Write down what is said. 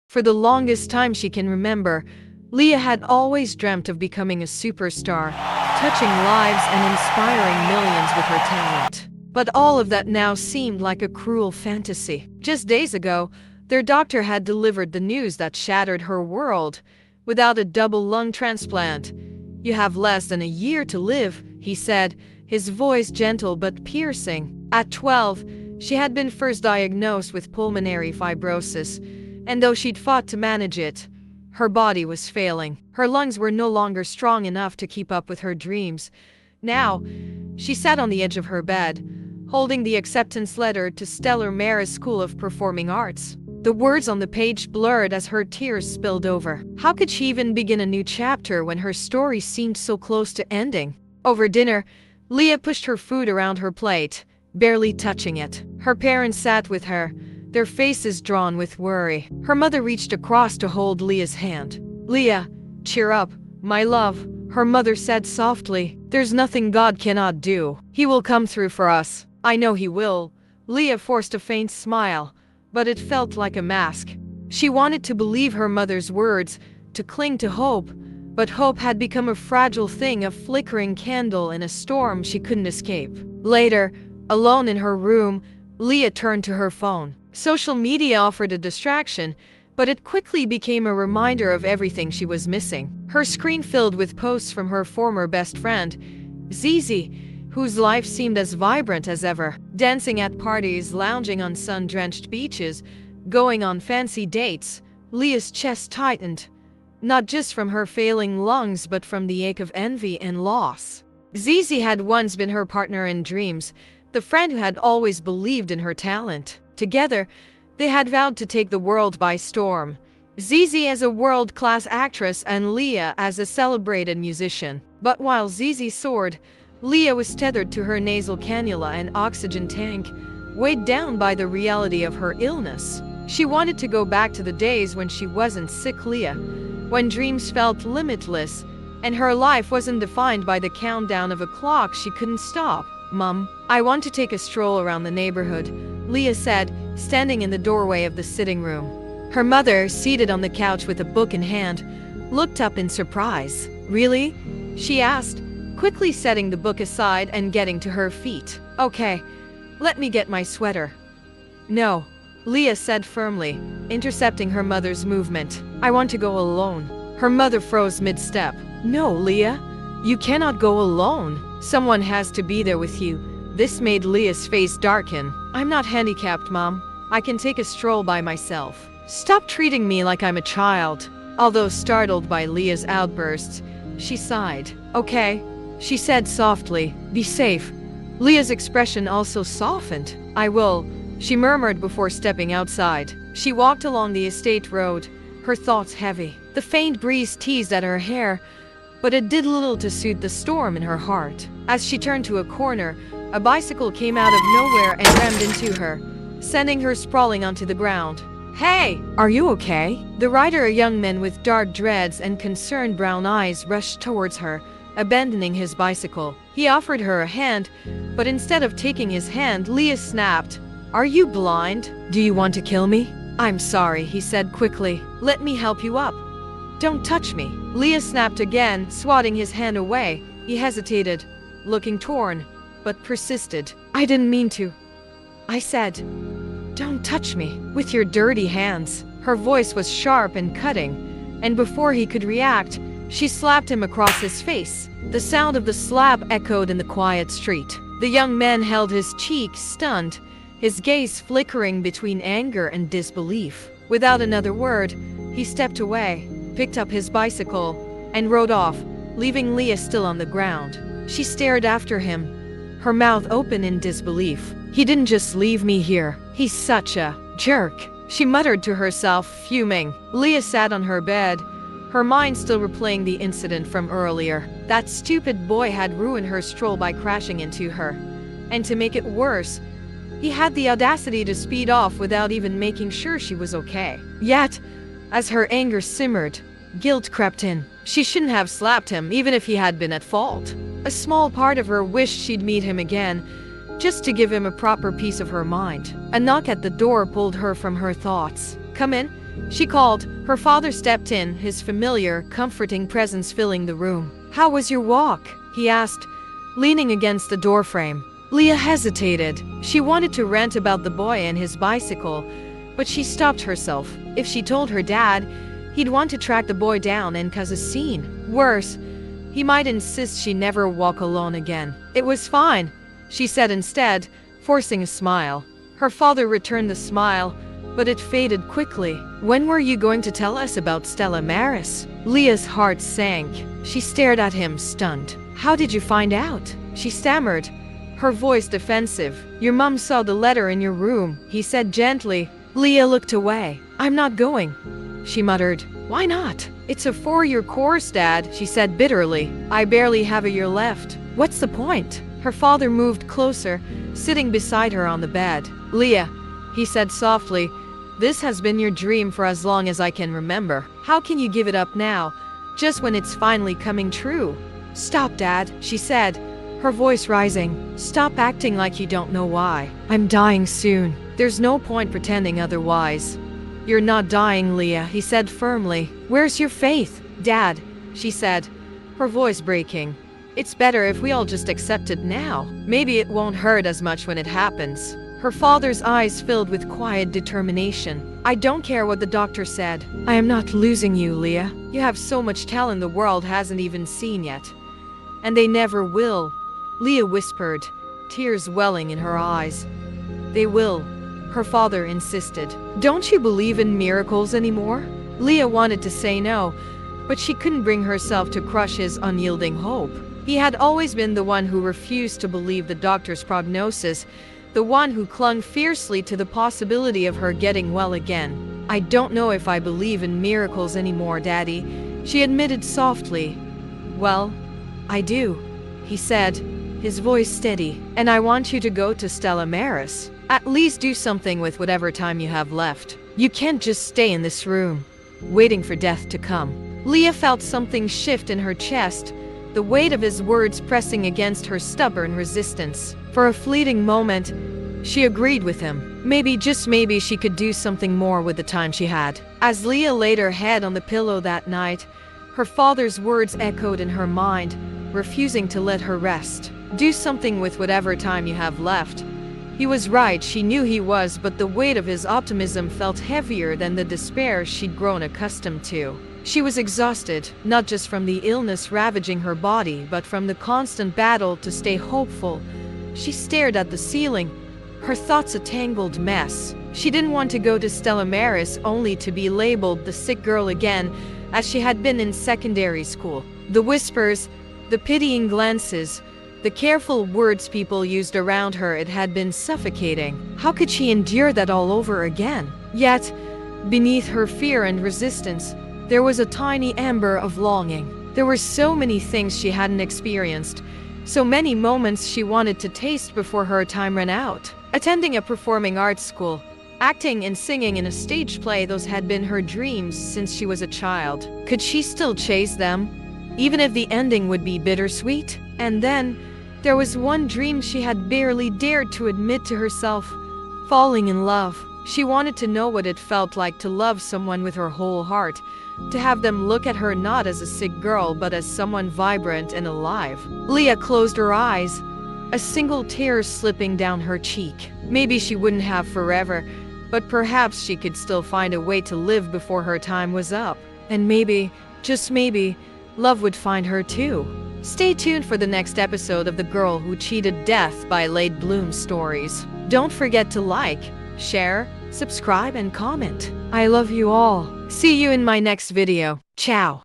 For the longest time she can remember, Leah had always dreamt of becoming a superstar, touching lives and inspiring millions with her talent. But all of that now seemed like a cruel fantasy. Just days ago, their doctor had delivered the news that shattered her world. Without a double lung transplant, "You have less than a year to live," he said, his voice gentle but piercing. At 12, she had been first diagnosed with pulmonary fibrosis, and though she'd fought to manage it, her body was failing. Her lungs were no longer strong enough to keep up with her dreams. Now, she sat on the edge of her bed, holding the acceptance letter to Stella Marris School of Performing Arts. The words on the page blurred as her tears spilled over. How could she even begin a new chapter when her story seemed so close to ending? Over dinner, Leah pushed her food around her plate, barely touching it. Her parents sat with her, their faces drawn with worry. Her mother reached across to hold Leah's hand. "Leah, cheer up, my love," her mother said softly. "There's nothing God cannot do. He will come through for us. I know he will." Leah forced a faint smile, but it felt like a mask. She wanted to believe her mother's words, to cling to hope, but hope had become a fragile thing, a flickering candle in a storm she couldn't escape. Later, alone in her room, Leah turned to her phone. Social media offered a distraction, but it quickly became a reminder of everything she was missing. Her screen filled with posts from her former best friend, Zizi, whose life seemed as vibrant as ever. Dancing at parties, lounging on sun-drenched beaches, going on fancy dates. Leah's chest tightened, not just from her failing lungs but from the ache of envy and loss. Zizi had once been her partner in dreams, the friend who had always believed in her talent. Together, they had vowed to take the world by storm. Zizi as a world-class actress and Leah as a celebrated musician. But while Zizi soared, Leah was tethered to her nasal cannula and oxygen tank, weighed down by the reality of her illness. She wanted to go back to the days when she wasn't sick, Leah, when dreams felt limitless, and her life wasn't defined by the countdown of a clock she couldn't stop. "Mom, I want to take a stroll around the neighborhood," Leah said, standing in the doorway of the sitting room. Her mother, seated on the couch with a book in hand, looked up in surprise. "Really?" she asked, quickly setting the book aside and getting to her feet. "Okay, let me get my sweater." "No," Leah said firmly, intercepting her mother's movement. "I want to go alone." Her mother froze mid-step. "No, Leah, you cannot go alone. Someone has to be there with you." This made Leah's face darken. "I'm not handicapped, Mom. I can take a stroll by myself. Stop treating me like I'm a child." Although startled by Leah's outbursts, she sighed. "Okay," she said softly. "Be safe." Leah's expression also softened. "I will," she murmured before stepping outside. She walked along the estate road, her thoughts heavy. The faint breeze teased at her hair, but it did little to soothe the storm in her heart. As she turned to a corner, a bicycle came out of nowhere and rammed into her, sending her sprawling onto the ground. "Hey, are you okay?" The rider, a young man with dark dreads and concerned brown eyes, rushed towards her, abandoning his bicycle. He offered her a hand, but instead of taking his hand, Leah snapped, "Are you blind? Do you want to kill me?" "I'm sorry," he said quickly. "Let me help you up." "Don't touch me." Leah snapped again, swatting his hand away. He hesitated, looking torn, but persisted. "I didn't mean to," I said. "Don't touch me with your dirty hands." Her voice was sharp and cutting, and before he could react, she slapped him across his face. The sound of the slap echoed in the quiet street. The young man held his cheek, stunned, his gaze flickering between anger and disbelief. Without another word, he stepped away, picked up his bicycle, and rode off, leaving Leah still on the ground. She stared after him, her mouth open in disbelief. "He didn't just leave me here. He's such a jerk," she muttered to herself, fuming. Leah sat on her bed, her mind still replaying the incident from earlier. That stupid boy had ruined her stroll by crashing into her. And to make it worse, he had the audacity to speed off without even making sure she was okay. Yet, as her anger simmered, guilt crept in. She shouldn't have slapped him, even if he had been at fault. A small part of her wished she'd meet him again, just to give him a proper piece of her mind. A knock at the door pulled her from her thoughts. "Come in," she called. Her father stepped in, his familiar, comforting presence filling the room. "How was your walk?" he asked, leaning against the doorframe. Leah hesitated. She wanted to rant about the boy and his bicycle, but she stopped herself. If she told her dad, he'd want to track the boy down and cause a scene. Worse, he might insist she never walk alone again. "It was fine," she said instead, forcing a smile. Her father returned the smile, but it faded quickly. "When were you going to tell us about Stella Marris?" Leah's heart sank. She stared at him, stunned. "How did you find out?" she stammered, her voice defensive. "Your mom saw the letter in your room," he said gently. Leah looked away. "I'm not going," she muttered. "Why not?" "It's a 4-year course, Dad," she said bitterly. "I barely have a year left. What's the point?" Her father moved closer, sitting beside her on the bed. "Leah," he said softly, "this has been your dream for as long as I can remember. How can you give it up now, just when it's finally coming true?" "Stop, Dad," she said, her voice rising. "Stop acting like you don't know why. I'm dying soon. There's no point pretending otherwise." "You're not dying, Leah," he said firmly. "Where's your faith?" "Dad," she said, her voice breaking. "It's better if we all just accept it now. Maybe it won't hurt as much when it happens." Her father's eyes filled with quiet determination. "I don't care what the doctor said. I am not losing you, Leah. You have so much talent the world hasn't even seen yet. And they never will," Leah whispered, tears welling in her eyes. "They will," her father insisted. "Don't you believe in miracles anymore?" Leah wanted to say no, but she couldn't bring herself to crush his unyielding hope. He had always been the one who refused to believe the doctor's prognosis, the one who clung fiercely to the possibility of her getting well again. "I don't know if I believe in miracles anymore, Daddy," she admitted softly. "Well, I do," he said, his voice steady. "And I want you to go to Stella Marris. At least do something with whatever time you have left. You can't just stay in this room, waiting for death to come." Leah felt something shift in her chest, the weight of his words pressing against her stubborn resistance. For a fleeting moment, she agreed with him. Maybe, just maybe, she could do something more with the time she had. As Leah laid her head on the pillow that night, her father's words echoed in her mind, refusing to let her rest. "Do something with whatever time you have left." He was right, she knew he was, but the weight of his optimism felt heavier than the despair she'd grown accustomed to. She was exhausted, not just from the illness ravaging her body, but from the constant battle to stay hopeful. She stared at the ceiling, her thoughts a tangled mess. She didn't want to go to Stella Marris only to be labeled the sick girl again, as she had been in secondary school. The whispers, the pitying glances, the careful words people used around her, it had been suffocating. How could she endure that all over again? Yet, beneath her fear and resistance, there was a tiny ember of longing. There were so many things she hadn't experienced, so many moments she wanted to taste before her time ran out. Attending a performing arts school, acting and singing in a stage play, those had been her dreams since she was a child. Could she still chase them, even if the ending would be bittersweet? And then, there was one dream she had barely dared to admit to herself: falling in love. She wanted to know what it felt like to love someone with her whole heart, to have them look at her not as a sick girl but as someone vibrant and alive. Leah closed her eyes, a single tear slipping down her cheek. Maybe she wouldn't have forever, but perhaps she could still find a way to live before her time was up. And maybe, just maybe, love would find her too. Stay tuned for the next episode of The Girl Who Cheated Death by Late Bloom Stories. Don't forget to like, share, subscribe, and comment. I love you all. See you in my next video. Ciao.